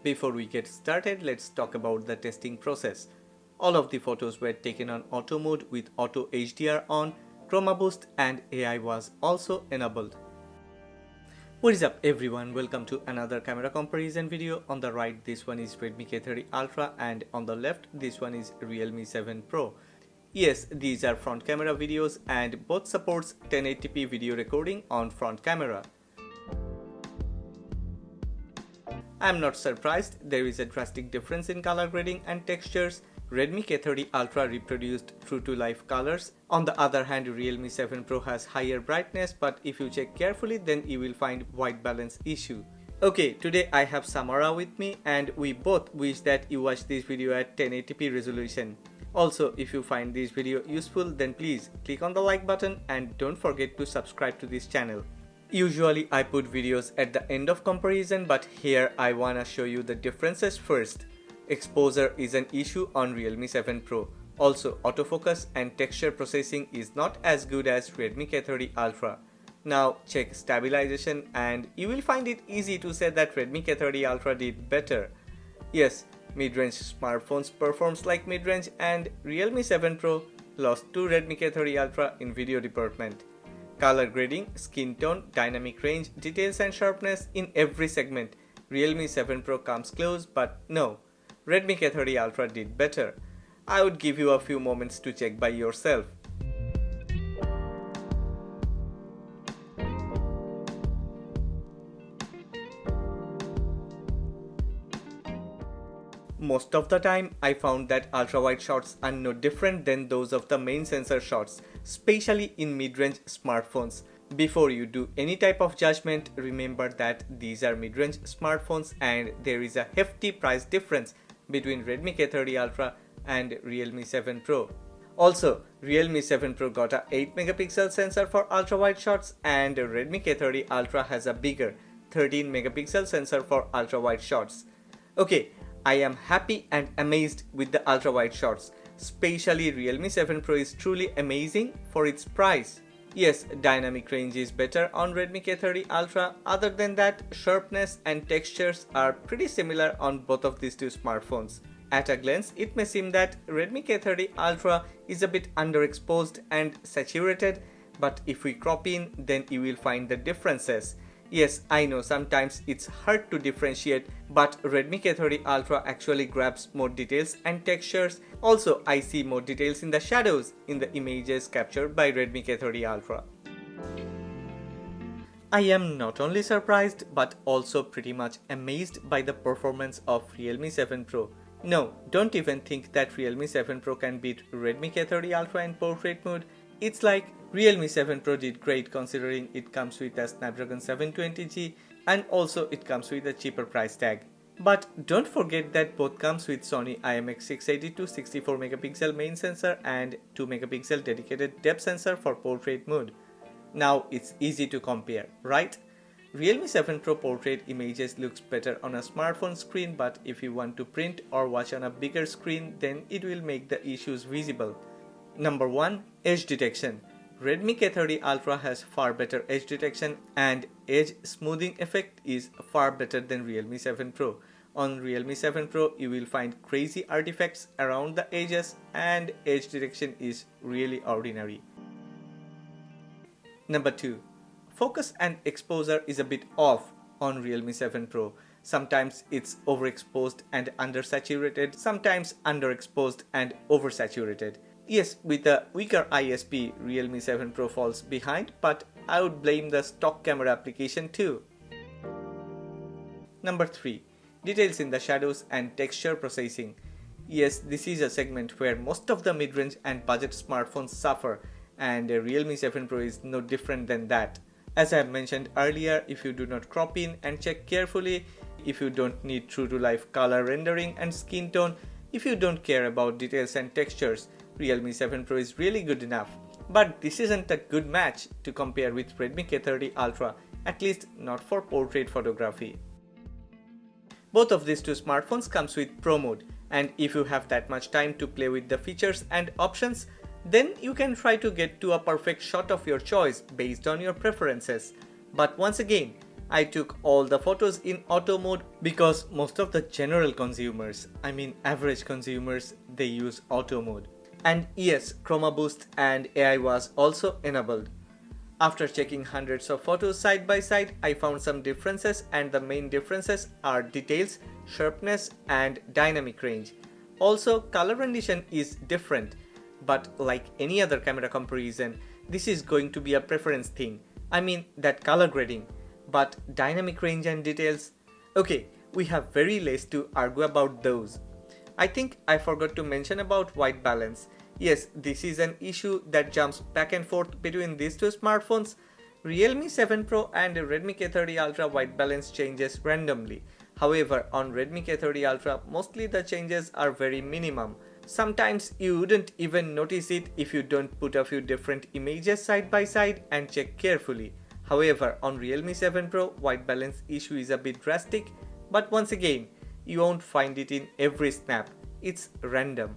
Before we get started, let's talk about the testing process. All of the photos were taken on auto mode with auto HDR on, chroma boost and AI was also enabled. What is up everyone, welcome to another camera comparison video. On the right this one is Redmi K30 Ultra and on the left this one is Realme 7 Pro. Yes, these are front camera videos and both supports 1080p video recording on front camera. I am not surprised, there is a drastic difference in color grading and textures. Redmi K30 Ultra reproduced true to life colors. On the other hand, Realme 7 Pro has higher brightness, but if you check carefully then you will find white balance issue. Okay, today I have Samara with me and we both wish that you watch this video at 1080p resolution. Also, if you find this video useful then please click on the like button and don't forget to subscribe to this channel. Usually I put videos at the end of comparison, but here I wanna show you the differences first. Exposure is an issue on Realme 7 Pro. Also, autofocus and texture processing is not as good as Redmi K30 Ultra. Now check stabilization and you will find it easy to say that Redmi K30 Ultra did better. Yes, mid-range smartphones performs like mid-range and Realme 7 Pro lost to Redmi K30 Ultra in video department. Color grading, skin tone, dynamic range, details and sharpness in every segment. Realme 7 Pro comes close, but no. Redmi K30 Ultra did better. I would give you a few moments to check by yourself. Most of the time, I found that ultra-wide shots are no different than those of the main sensor shots, especially in mid-range smartphones. Before you do any type of judgment, remember that these are mid-range smartphones and there is a hefty price difference between Redmi K30 Ultra and Realme 7 Pro. Also, Realme 7 Pro got a 8 megapixel sensor for ultra-wide shots and Redmi K30 Ultra has a bigger 13 megapixel sensor for ultra-wide shots. Okay, I am happy and amazed with the ultra-wide shots. Especially Realme 7 Pro is truly amazing for its price. Yes, dynamic range is better on Redmi K30 Ultra. Other than that, sharpness and textures are pretty similar on both of these two smartphones. At a glance, it may seem that Redmi K30 Ultra is a bit underexposed and saturated, but if we crop in, then you will find the differences. Yes, I know sometimes it's hard to differentiate, but Redmi K30 Ultra actually grabs more details and textures. Also, I see more details in the shadows in the images captured by Redmi K30 Ultra. I am not only surprised but also pretty much amazed by the performance of Realme 7 Pro. No, don't even think that Realme 7 Pro can beat Redmi K30 Ultra in portrait mode. It's like Realme 7 Pro did great considering it comes with a Snapdragon 720G and also it comes with a cheaper price tag. But don't forget that both comes with Sony IMX680 64 megapixel main sensor and 2 megapixel dedicated depth sensor for portrait mode. Now it's easy to compare, right? Realme 7 Pro portrait images looks better on a smartphone screen, but if you want to print or watch on a bigger screen then it will make the issues visible. Number 1. Edge detection. Redmi K30 Ultra has far better edge detection and edge smoothing effect is far better than Realme 7 Pro. On Realme 7 Pro you will find crazy artifacts around the edges and edge detection is really ordinary. Number 2. Focus and exposure is a bit off on Realme 7 Pro. Sometimes it's overexposed and undersaturated, sometimes underexposed and oversaturated. Yes, with a weaker ISP, Realme 7 Pro falls behind, but I would blame the stock camera application too. Number 3. Details in the shadows and texture processing. Yes, this is a segment where most of the mid-range and budget smartphones suffer, and Realme 7 Pro is no different than that. As I have mentioned earlier, if you do not crop in and check carefully, if you don't need true-to-life color rendering and skin tone, if you don't care about details and textures, Realme 7 Pro is really good enough. But this isn't a good match to compare with Redmi K30 Ultra, at least not for portrait photography. Both of these two smartphones comes with Pro mode, and if you have that much time to play with the features and options, then you can try to get to a perfect shot of your choice based on your preferences. But once again, I took all the photos in auto mode because most of the general consumers, I mean average consumers, they use auto mode. And yes, Chroma Boost and AI was also enabled. After checking hundreds of photos side by side, I found some differences, and the main differences are details, sharpness and dynamic range. Also, color rendition is different, but like any other camera comparison, this is going to be a preference thing. I mean that color grading. But dynamic range and details, okay, we have very less to argue about those. I think I forgot to mention about white balance. Yes, this is an issue that jumps back and forth between these two smartphones. Realme 7 Pro and Redmi K30 Ultra white balance changes randomly. However, on Redmi K30 Ultra, mostly the changes are very minimum. Sometimes you wouldn't even notice it if you don't put a few different images side by side and check carefully. However, on Realme 7 Pro, white balance issue is a bit drastic, but once again, you won't find it in every snap. It's random.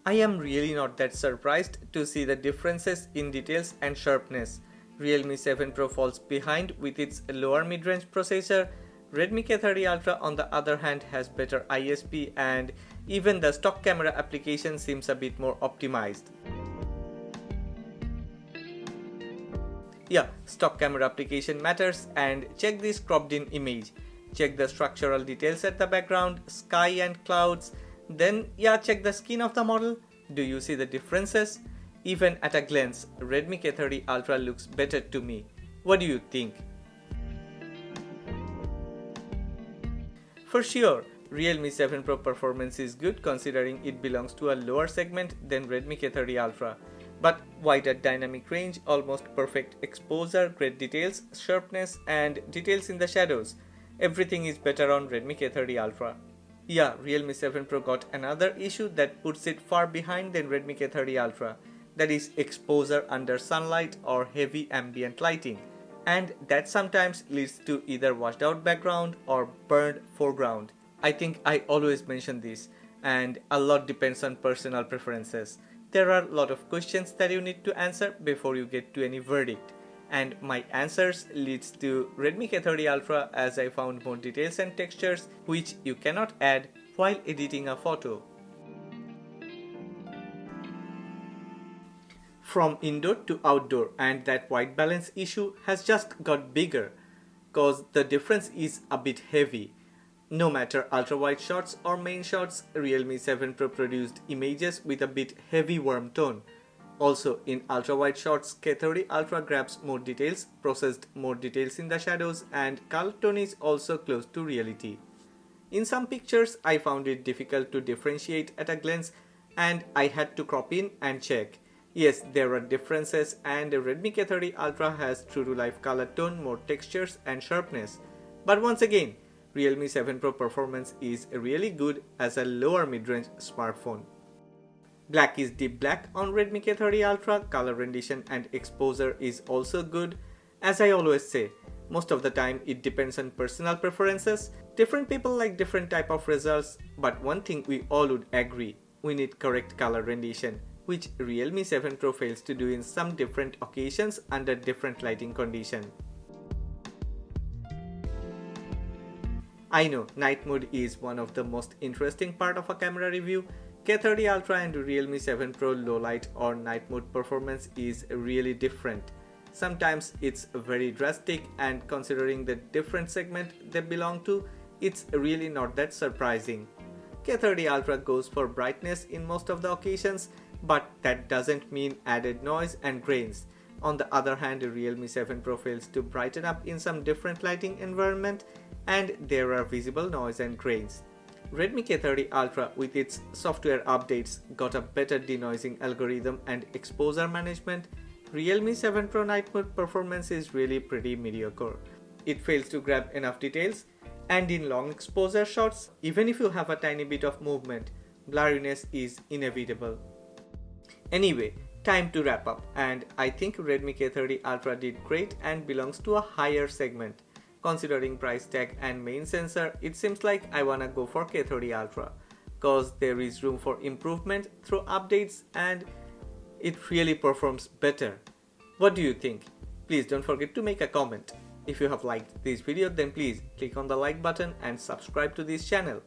I am really not that surprised to see the differences in details and sharpness. Realme 7 Pro falls behind with its lower mid-range processor. Redmi K30 Ultra on the other hand has better ISP, and even the stock camera application seems a bit more optimized. Yeah, stock camera application matters, and check this cropped in image. Check the structural details at the background, sky and clouds. Then check the skin of the model. Do you see the differences? Even at a glance, Redmi K30 Ultra looks better to me. What do you think? For sure, Realme 7 Pro performance is good considering it belongs to a lower segment than Redmi K30 Ultra. But wider dynamic range, almost perfect exposure, great details, sharpness and details in the shadows. Everything is better on Redmi K30 Ultra. Yeah, Realme 7 Pro got another issue that puts it far behind than Redmi K30 Ultra. That is exposure under sunlight or heavy ambient lighting. And that sometimes leads to either washed out background or burned foreground. I think I always mention this, and a lot depends on personal preferences. There are a lot of questions that you need to answer before you get to any verdict. And my answers leads to Redmi K30 Ultra, as I found more details and textures which you cannot add while editing a photo. From indoor to outdoor, and that white balance issue has just got bigger cause the difference is a bit heavy. No matter ultra wide shots or main shots, Realme 7 Pro produced images with a bit heavy warm tone. Also, in ultra wide shots, K30 Ultra grabs more details, processed more details in the shadows, and color tone is also close to reality. In some pictures, I found it difficult to differentiate at a glance, and I had to crop in and check. Yes, there are differences, and Redmi K30 Ultra has true to life color tone, more textures and sharpness. But once again, Realme 7 Pro performance is really good as a lower mid-range smartphone. Black is deep black on Redmi K30 Ultra, color rendition and exposure is also good. As I always say, most of the time it depends on personal preferences. Different people like different type of results, but one thing we all would agree, we need correct color rendition, which Realme 7 Pro fails to do in some different occasions under different lighting condition. I know night mode is one of the most interesting part of a camera review. K30 Ultra and Realme 7 Pro low light or night mode performance is really different. Sometimes it's very drastic, and considering the different segment they belong to, it's really not that surprising. K30 Ultra goes for brightness in most of the occasions, but that doesn't mean added noise and grains. On the other hand, Realme 7 Pro fails to brighten up in some different lighting environment, and there are visible noise and grains. Redmi K30 Ultra with its software updates got a better denoising algorithm and exposure management. Realme 7 Pro night mode performance is really pretty mediocre. It fails to grab enough details, and in long exposure shots, even if you have a tiny bit of movement, blurriness is inevitable. Anyway, time to wrap up, and I think Redmi K30 Ultra did great and belongs to a higher segment. Considering price tag and main sensor, it seems like I wanna go for K30 Ultra, cause there is room for improvement through updates and it really performs better. What do you think? Please don't forget to make a comment. If you have liked this video, then please click on the like button and subscribe to this channel.